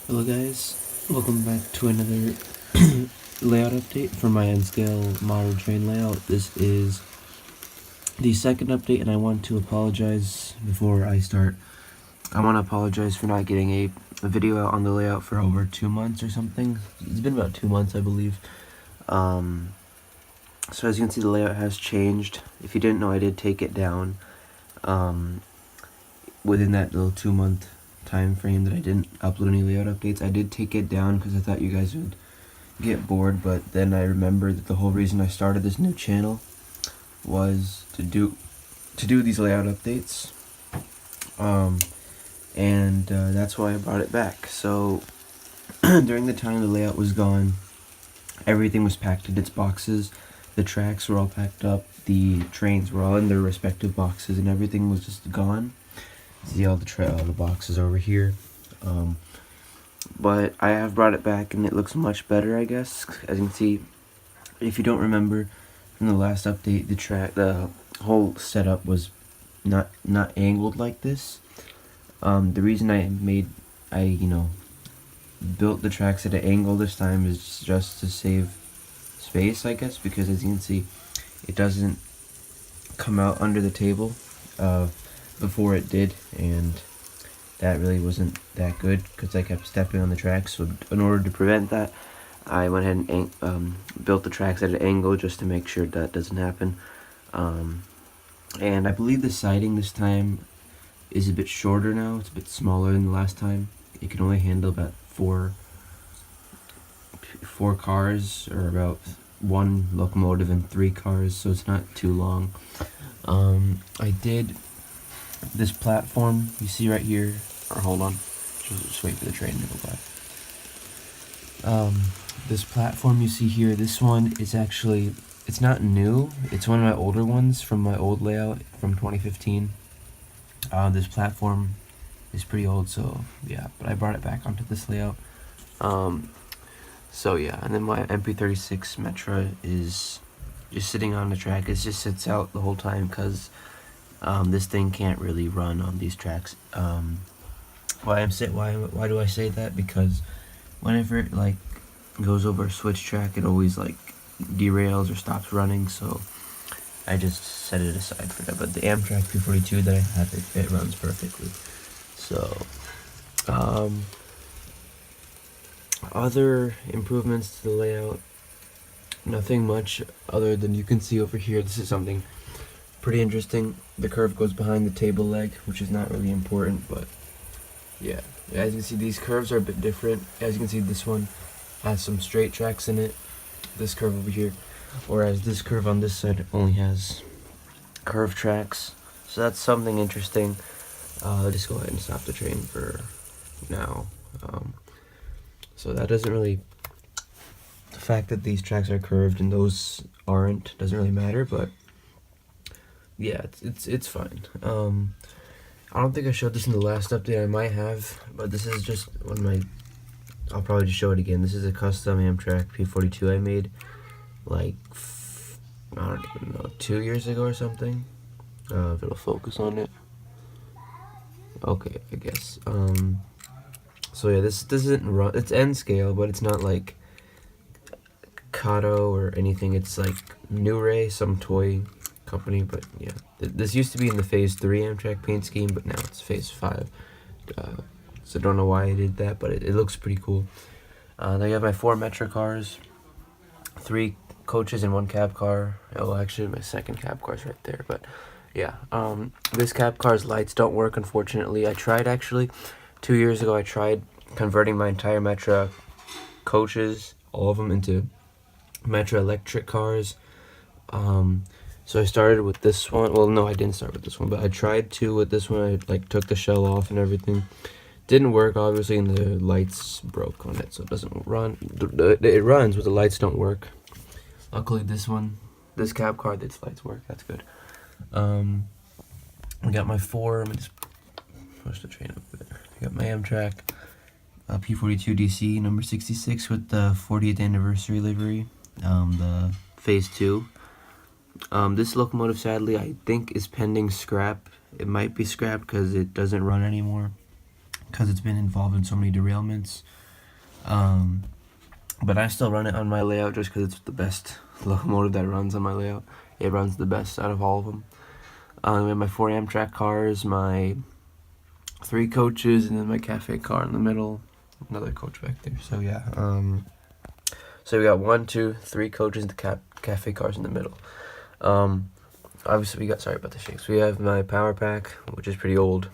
Hello guys, welcome back to another layout update for my N-scale model train layout. This is the second update and I want to apologize before I start. I want to apologize for not getting a video out on the layout for over 2 months or something. It's been about 2 months, I believe. So as you can see, the layout has changed. If you didn't know, I did take it down within that little 2-month time frame that I didn't upload any layout updates. I did take it down because I thought you guys would get bored, but then I remembered that the whole reason I started this new channel was to do these layout updates, and that's why I brought it back. So during the time the layout was gone, everything was packed in its boxes. The tracks were all packed up, the trains were all in their respective boxes, and everything was just gone. See all the boxes over here, but I have brought it back and it looks much better, I guess. As you can see, if you don't remember from the last update, the whole setup was not angled like this. The reason I built the tracks at an angle this time is just to save space, I guess, because as you can see, it doesn't come out under the table before it did, and that really wasn't that good because I kept stepping on the tracks. So in order to prevent that, I went ahead and built the tracks at an angle just to make sure that doesn't happen. And I believe the siding this time is a bit shorter now. It's a bit smaller than the last time. It can only handle about four cars, or about 1 locomotive and 3 cars, so it's not too long. I did this platform you see right here, or hold on, just wait for the train to go by. This platform you see here, this one is actually, it's not new, it's one of my older ones from my old layout from 2015. This platform is pretty old, so yeah, but I brought it back onto this layout. So yeah, and then my MP36 Metra is just sitting on the track. It just sits out the whole time because this thing can't really run on these tracks. Why do I say that? Because whenever it like goes over a switch track, it always like derails or stops running. So I just set it aside for that. But the Amtrak P42 that I have, it runs perfectly. So other improvements to the layout, nothing much other than you can see over here. This is something pretty interesting. The curve goes behind the table leg, which is not really important, but yeah. As you can see, these curves are a bit different. As you can see, this one has some straight tracks in it, this curve over here, whereas this curve on this side only has curved tracks. So that's something interesting. Just go ahead and stop the train for now. So that doesn't really, the fact that these tracks are curved and those aren't doesn't really matter, but yeah, it's fine. I don't think I showed this in the last update. I might have, but this is just one of my, I'll probably just show it again. This is a custom Amtrak P42 I made like, I don't even know, 2 years ago or something. If it'll focus on it. Okay, I guess. So yeah, this isn't run. It's N scale, but it's not like Kato or anything. It's like New Ray, some toy company. But yeah, this used to be in the Phase 3 Amtrak paint scheme, but now it's Phase 5. So I don't know why I did that, but it looks pretty cool. Then I have my 4 Metra cars, 3 coaches and 1 cab car. Oh, actually, my second cab car is right there. But yeah, this cab car's lights don't work, unfortunately. I tried actually. 2 years ago, I tried converting my entire Metra coaches, all of them, into Metra electric cars. So I started with this one. Well, no, I didn't start with this one, but I tried to with this one. I like took the shell off and everything. Didn't work, obviously, and the lights broke on it, so it doesn't run. It runs, but the lights don't work. Luckily, this cab car, its lights work. That's good. I got my 4. Let me just push the train up there. I got my Amtrak P42 DC number 66 with the 40th anniversary livery, the Phase 2. This locomotive, sadly, I think is pending scrap. It might be scrapped because it doesn't run anymore. because it's been involved in so many derailments. But I still run it on my layout just because it's the best locomotive that runs on my layout. It runs the best out of all of them. We have my 4 Amtrak cars, my 3 coaches, and then my cafe car in the middle. Another coach back there. So yeah. So we got 1, 2, 3 coaches and the cafe cars in the middle. Obviously we got, sorry about the shakes. We have my power pack, which is pretty old.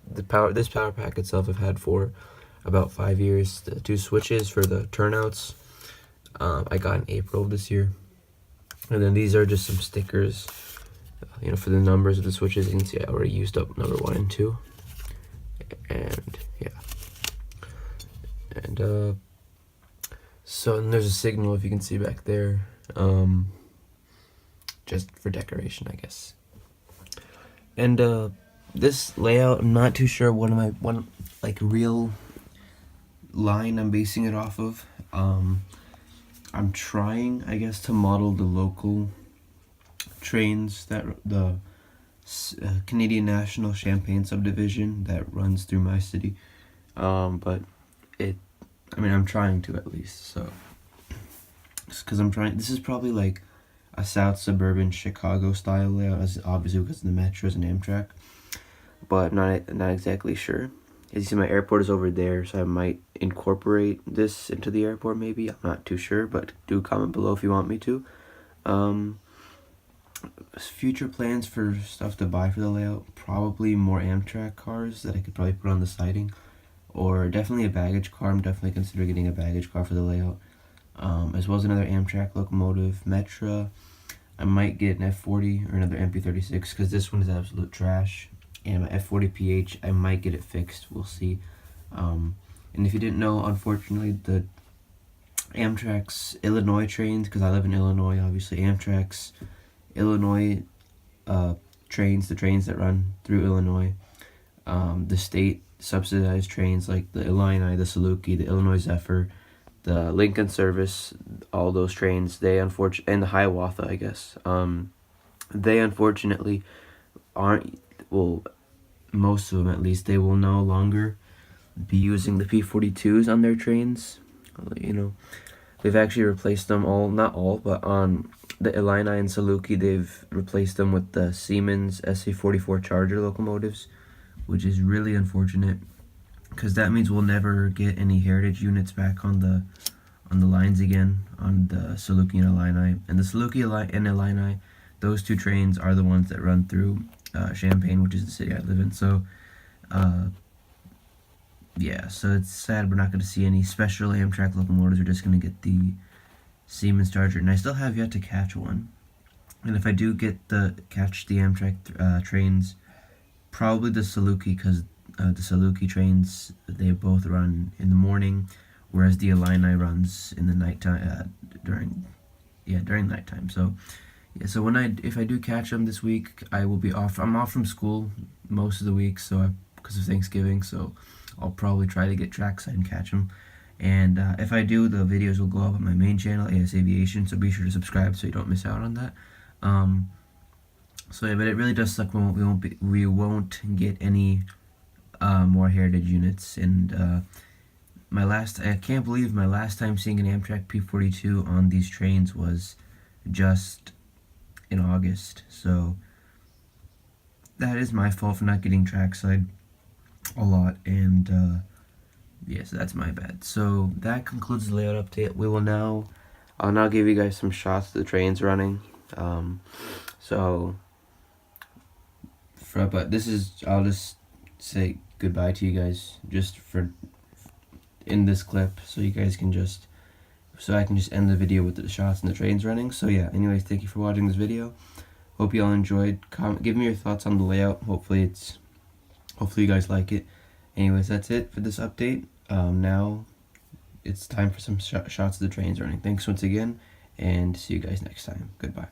This power pack itself I've had for about 5 years. The 2 switches for the turnouts I got in April of this year. And then these are just some stickers, for the numbers of the switches. You can see I already used up number 1 and 2. And yeah. And so and there's a signal, if you can see back there, just for decoration, I guess. And this layout, I'm not too sure what real line I'm basing it off of. I'm trying, I guess, to model the local trains that the Canadian National Champagne subdivision that runs through my city. But I'm trying to, at least, so, because this is probably like a South suburban Chicago style layout, as obviously because of the metros and Amtrak, but not exactly sure. As you see, my airport is over there, so I might incorporate this into the airport, maybe. I'm not too sure, but do comment below if you want me to. Future plans for stuff to buy for the layout, probably more Amtrak cars that I could probably put on the siding, or definitely a baggage car. I'm definitely considering getting a baggage car for the layout, as well as another Amtrak locomotive, Metra. I might get an F40 or another MP36, because this one is absolute trash. And my F40 PH, I might get it fixed. We'll see. And if you didn't know, unfortunately, the Amtrak's Illinois trains, because I live in Illinois, obviously, Amtrak's Illinois trains, the trains that run through Illinois, the state subsidized trains like the Illini, the Saluki, the Illinois Zephyr, the Lincoln Service, all those trains, and the Hiawatha, I guess, they unfortunately aren't, well, most of them at least, they will no longer be using the P42s on their trains. They've actually replaced them all, not all, but on the Illini and Saluki, they've replaced them with the Siemens SA44 Charger locomotives, which is really unfortunate, because that means we'll never get any heritage units back on the lines again, on the Saluki and Illini. And the Saluki and Illini, those 2 trains are the ones that run through Champaign, which is the city I live in. So yeah, so it's sad we're not going to see any special Amtrak locomotives. We're just going to get the Siemens Charger, and I still have yet to catch one. And if I do catch the Amtrak trains, probably the Saluki, because the Saluki trains, they both run in the morning, whereas the Illini runs in the nighttime, during nighttime. So yeah, so if I do catch them this week, I will be off. I'm off from school most of the week, because of Thanksgiving, so I'll probably try to get trackside and catch them. And if I do, the videos will go up on my main channel, AS Aviation, so be sure to subscribe so you don't miss out on that. So yeah, but it really does suck when we won't get any more heritage units. And I can't believe my last time seeing an Amtrak P42 on these trains was just in August. So that is my fault for not getting trackside a lot, and yeah, so that's my bad. So that concludes the layout update. I'll now give you guys some shots of the trains running. I'll just say goodbye to you guys just in this clip, so you guys can so I can just end the video with the shots and the trains running. So yeah, anyways, thank you for watching this video. Hope you all enjoyed. Give me your thoughts on the layout. Hopefully you guys like it. Anyways, that's it for this update. Now it's time for some shots of the trains running. Thanks once again, and see you guys next time. Goodbye.